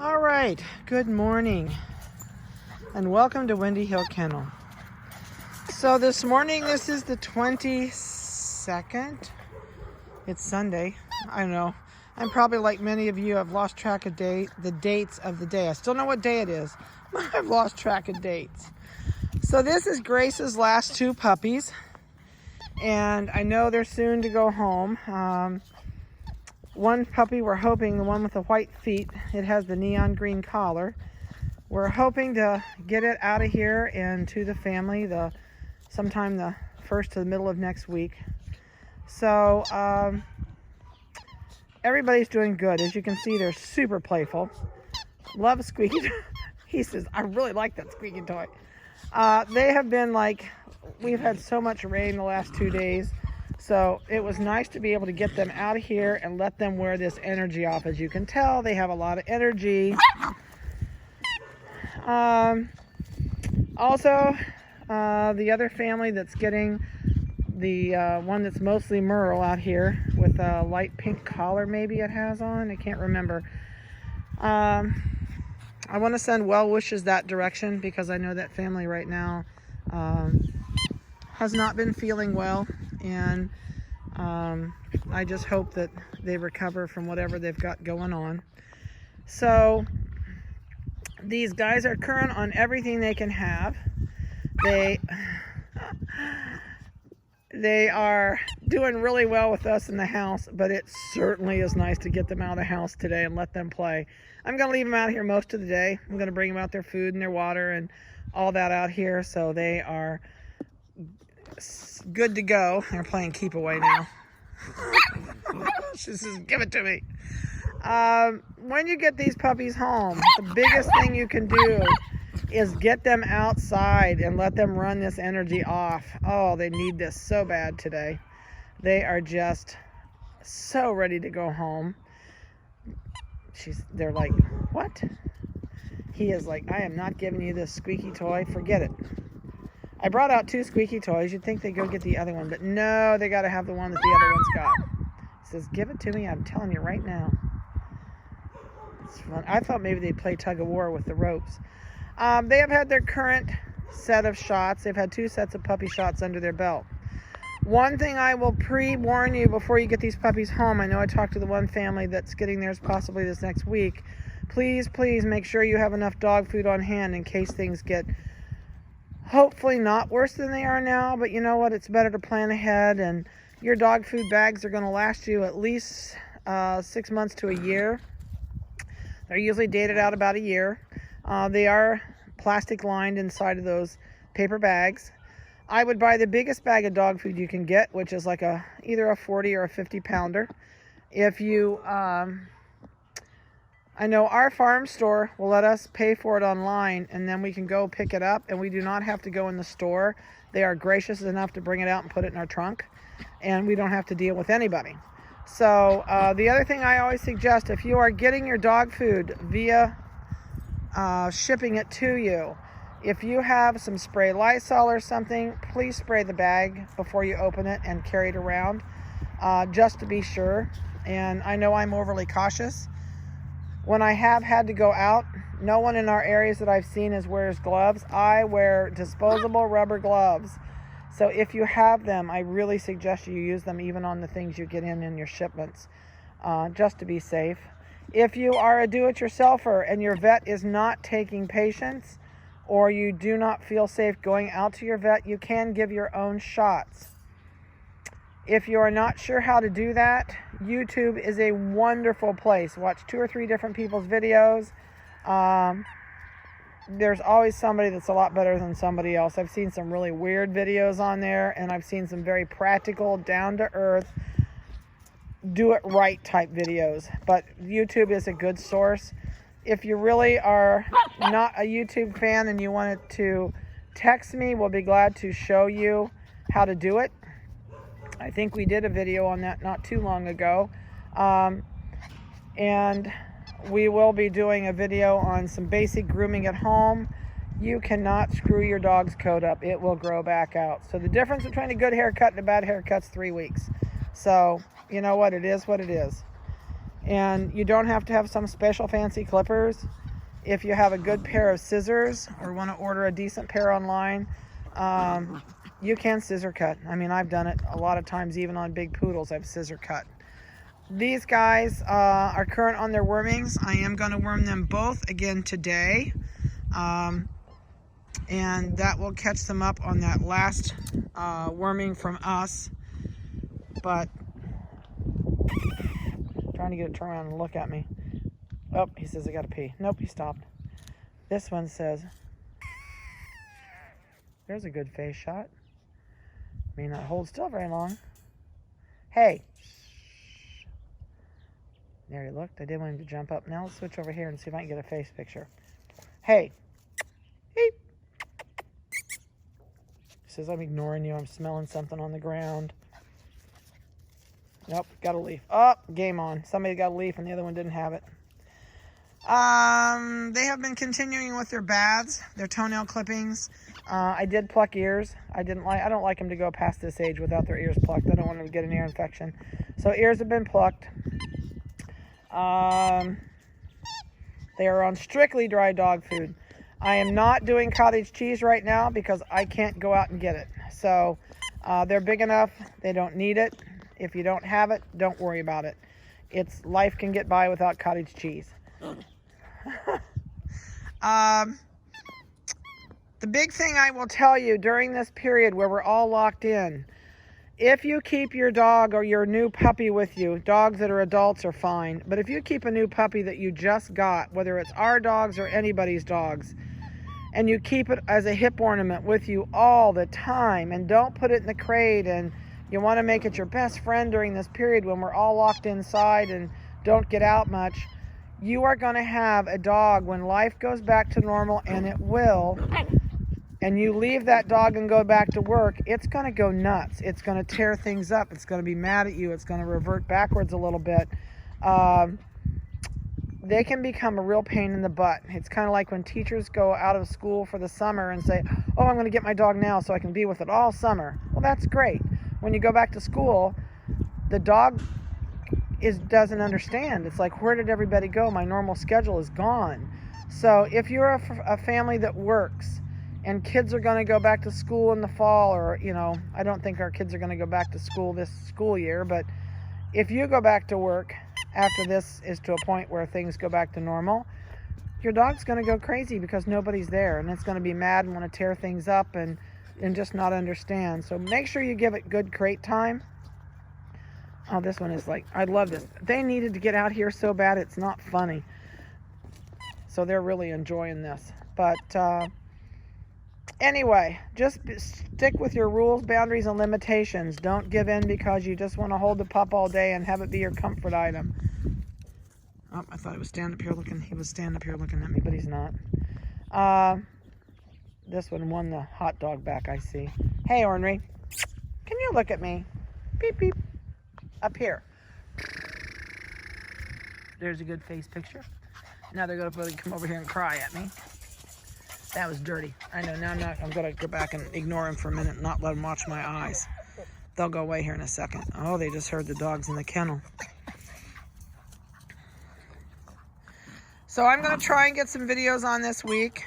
All right, good morning and welcome to Windy Hill Kennel. So this morning, this is the 22nd. It's Sunday. I know. I'm probably like many of you, I've lost track of the dates of the day. I still know what day it is, but I've lost track of dates. So this is Grace's last two puppies, and I know they're soon to go home. One puppy, we're hoping, the one with the white feet, it has the neon green collar. We're hoping to get it out of here and to the family sometime the first to the middle of next week. So everybody's doing good. As you can see, they're super playful. Love squeaky. He says, I really like that squeaky toy. They have been we've had so much rain the last 2 days. So it was nice to be able to get them out of here and let them wear this energy off. As you can tell, they have a lot of energy. Also, the other family that's getting the one that's mostly Merle out here with a light pink collar maybe it has on. I can't remember. I want to send well wishes that direction because I know that family right now has not been feeling well. And I just hope that they recover from whatever they've got going on. So these guys are current on everything they can have. They are doing really well with us in the house, but it certainly is nice to get them out of the house today and let them play. I'm going to leave them out here most of the day. I'm going to bring them out their food and their water and all that out here, so they are good to go. They're playing keep away now. She says, give it to me. When you get these puppies home, the biggest thing you can do is get them outside and let them run this energy off. Oh, they need this so bad today. They are just so ready to go home. They're like, what? He is like, I am not giving you this squeaky toy. Forget it. I brought out 2 squeaky toys. You'd think they'd go get the other one, but no, they got to have the one that the other one's got. He says, give it to me. I'm telling you right now. It's fun. I thought maybe they'd play tug of war with the ropes. They have had their current set of shots. They've had 2 sets of puppy shots under their belt. One thing I will pre-warn you before you get these puppies home, I know I talked to the one family that's getting theirs possibly this next week. Please, please make sure you have enough dog food on hand in case things get hopefully not worse than they are now, but you know what? It's better to plan ahead, and your dog food bags are going to last you at least 6 months to a year. They're usually dated out about a year. They are plastic lined inside of those paper bags. I would buy the biggest bag of dog food you can get, which is like either a 40 or a 50 pounder. If you I know our farm store will let us pay for it online, and then we can go pick it up, and we do not have to go in the store. They are gracious enough to bring it out and put it in our trunk, and we don't have to deal with anybody. So the other thing I always suggest, if you are getting your dog food via shipping it to you, if you have some spray Lysol or something, please spray the bag before you open it and carry it around, just to be sure. And I know I'm overly cautious. When I have had to go out, no one in our areas that I've seen wears gloves. I wear disposable rubber gloves. So if you have them, I really suggest you use them even on the things you get in your shipments, just to be safe. If you are a do-it-yourselfer and your vet is not taking patients, or you do not feel safe going out to your vet, you can give your own shots. If you are not sure how to do that, YouTube is a wonderful place. Watch 2 or 3 different people's videos. There's always somebody that's a lot better than somebody else. I've seen some really weird videos on there, and I've seen some very practical, down-to-earth, do-it-right type videos. But YouTube is a good source. If you really are not a YouTube fan and you wanted to text me, we'll be glad to show you how to do it. I think we did a video on that not too long ago. And we will be doing a video on some basic grooming at home. You cannot screw your dog's coat up. It will grow back out. So the difference between a good haircut and a bad haircut's 3 weeks. So, you know what? It is what it is. And you don't have to have some special fancy clippers. If you have a good pair of scissors or want to order a decent pair online, you can scissor cut. I mean, I've done it a lot of times, even on big poodles, I've scissor cut. These guys are current on their wormings. I am going to worm them both again today. And that will catch them up on that last worming from us. But trying to get it to turn around and look at me. Oh, he says I gotta pee. Nope, he stopped. This one says, there's a good face shot. May not hold still very long. Hey. There he looked. I did want him to jump up. Now let's switch over here and see if I can get a face picture. Hey. Hey. He says, I'm ignoring you. I'm smelling something on the ground. Nope, got a leaf. Oh, game on. Somebody got a leaf and the other one didn't have it. They have been continuing with their baths, their toenail clippings. I did pluck ears. I don't like them to go past this age without their ears plucked. I don't want them to get an ear infection. So ears have been plucked. They are on strictly dry dog food. I am not doing cottage cheese right now because I can't go out and get it. So they're big enough. They don't need it. If you don't have it, don't worry about it. Life can get by without cottage cheese. The big thing I will tell you during this period where we're all locked in, if you keep your dog or your new puppy with you, dogs that are adults are fine, but if you keep a new puppy that you just got, whether it's our dogs or anybody's dogs, and you keep it as a hip ornament with you all the time, and don't put it in the crate, and you want to make it your best friend during this period when we're all locked inside and don't get out much, you are going to have a dog when life goes back to normal, and it will, and you leave that dog and go back to work, it's going to go nuts. It's going to tear things up. It's going to be mad at you. It's going to revert backwards a little bit. They can become a real pain in the butt. It's kind of like when teachers go out of school for the summer and say, oh, I'm going to get my dog now so I can be with it all summer. Well, that's great. When you go back to school, the dog doesn't understand. It's like, where did everybody go? My normal schedule is gone. So if you're a family that works and kids are going to go back to school in the fall, or, I don't think our kids are going to go back to school this school year, but if you go back to work after this is to a point where things go back to normal, your dog's going to go crazy because nobody's there, and it's going to be mad and want to tear things up and just not understand. So make sure you give it good crate time. Oh, this one is like, I love this. They needed to get out here so bad, it's not funny. So they're really enjoying this. But anyway, just stick with your rules, boundaries, and limitations. Don't give in because you just want to hold the pup all day and have it be your comfort item. Oh, I thought he was standing up here looking at me, but he's not. This one won the hot dog back, I see. Hey, Ornery, can you look at me? Beep, beep. Up here. There's a good face picture. Now they're going to come over here and cry at me. That was dirty. I know. Now I'm going to go back and ignore him for a minute and not let him watch my eyes. They'll go away here in a second. Oh, they just heard the dogs in the kennel. So I'm going to try and get some videos on this week.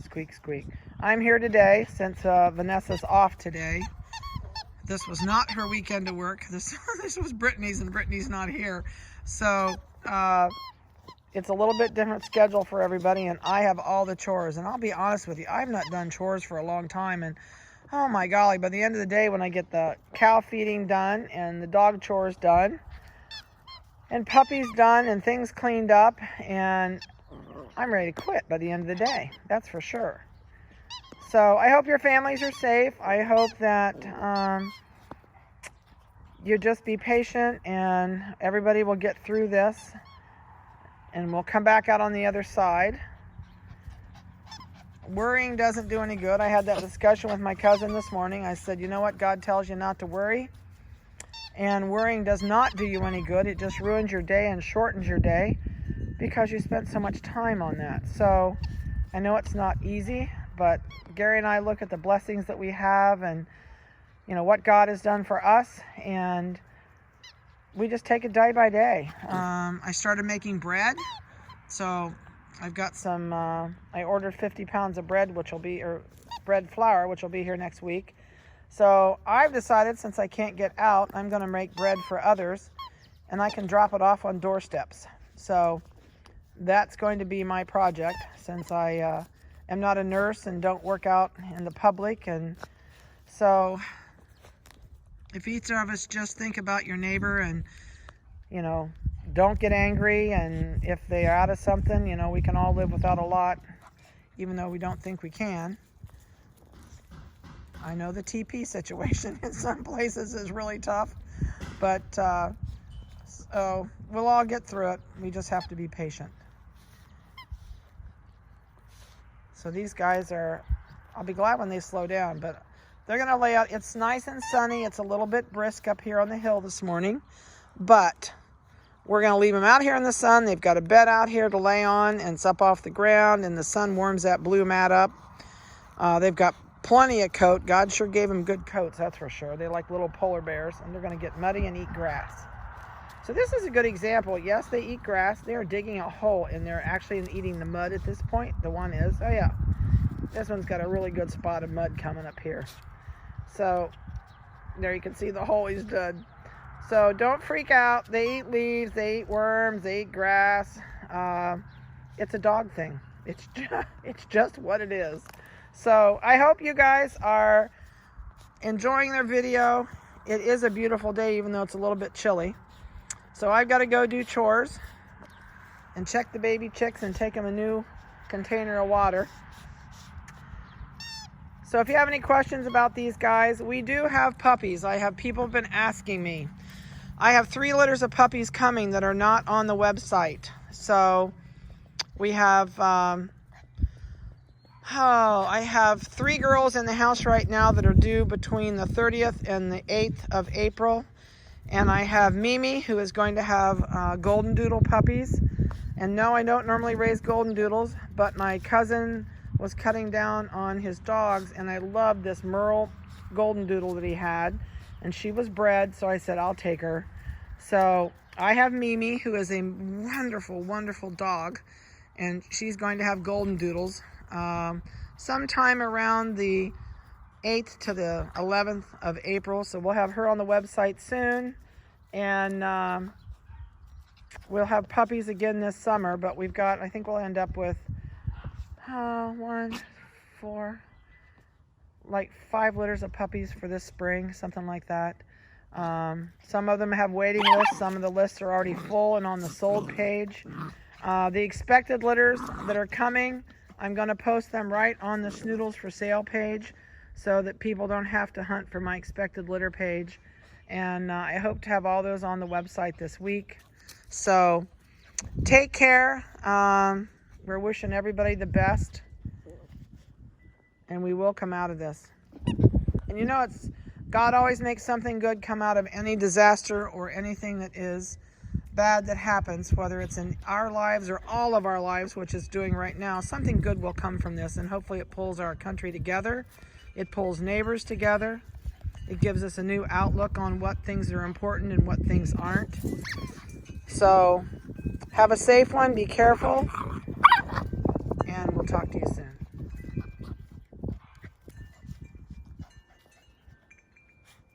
Squeak, squeak. I'm here today since Vanessa's off today. This was not her weekend to work. This was Brittany's, and Brittany's not here. So it's a little bit different schedule for everybody, and I have all the chores. And I'll be honest with you, I've not done chores for a long time. And oh my golly, by the end of the day, when I get the cow feeding done and the dog chores done and puppies done and things cleaned up, and I'm ready to quit by the end of the day. That's for sure. So I hope your families are safe. I hope that you just be patient and everybody will get through this and we'll come back out on the other side. Worrying doesn't do any good. I had that discussion with my cousin this morning. I said, you know what? God tells you not to worry. And worrying does not do you any good. It just ruins your day and shortens your day because you spent so much time on that. So I know it's not easy, But Gary and I look at the blessings that we have and, you know, what God has done for us, and we just take it day by day. I started making bread, so I've got some, I ordered 50 pounds of bread, bread flour, which will be here next week. So I've decided, since I can't get out, I'm going to make bread for others, and I can drop it off on doorsteps. So that's going to be my project, since I am not a nurse and don't work out in the public. And so if each of us just think about your neighbor and, you know, don't get angry, and if they are out of something, you know, we can all live without a lot, even though we don't think we can. I know the TP situation in some places is really tough, but so we'll all get through it. We just have to be patient. So these guys are, I'll be glad when they slow down, but they're going to lay out. It's nice and sunny. It's a little bit brisk up here on the hill this morning, but we're going to leave them out here in the sun. They've got a bed out here to lay on, and it's up off the ground, and the sun warms that blue mat up. They've got plenty of coat. God sure gave them good coats, that's for sure. They like little polar bears, and they're going to get muddy and eat grass. So this is a good example. Yes, they eat grass. They are digging a hole, and they're actually eating the mud at this point. The one is, oh yeah, this one's got a really good spot of mud coming up here. So there you can see the hole he's dug. So don't freak out. They eat leaves, they eat worms, they eat grass. It's a dog thing. It's just what it is. So I hope you guys are enjoying their video. It is a beautiful day, even though it's a little bit chilly. So I've got to go do chores and check the baby chicks and take them a new container of water. So if you have any questions about these guys, we do have puppies. People have been asking me. I have 3 litters of puppies coming that are not on the website. So we have, I have 3 girls in the house right now that are due between the 30th and the 8th of April. And I have Mimi, who is going to have golden doodle puppies. And no, I don't normally raise golden doodles, but my cousin was cutting down on his dogs, and I loved this Merle golden doodle that he had, and she was bred, so I said I'll take her. So I have Mimi, who is a wonderful, wonderful dog, and she's going to have golden doodles sometime around the 8th to the 11th of April. So we'll have her on the website soon, and we'll have puppies again this summer. But we've got, I think we'll end up with 5 litters of puppies for this spring, something like that. Some of them have waiting lists. Some of the lists are already full and on the sold page. The expected litters that are coming, I'm going to post them right on the Schnoodles for sale page, so that people don't have to hunt for my expected litter page. And I hope to have all those on the website this week. So take care. We're wishing everybody the best, and we will come out of this. And you know, God always makes something good come out of any disaster or anything that is bad that happens, whether it's in our lives or all of our lives, which it's doing right now. Something good will come from this, and hopefully it pulls our country together. It pulls neighbors together. It gives us a new outlook on what things are important and what things aren't. So have a safe one. Be careful. And we'll talk to you soon.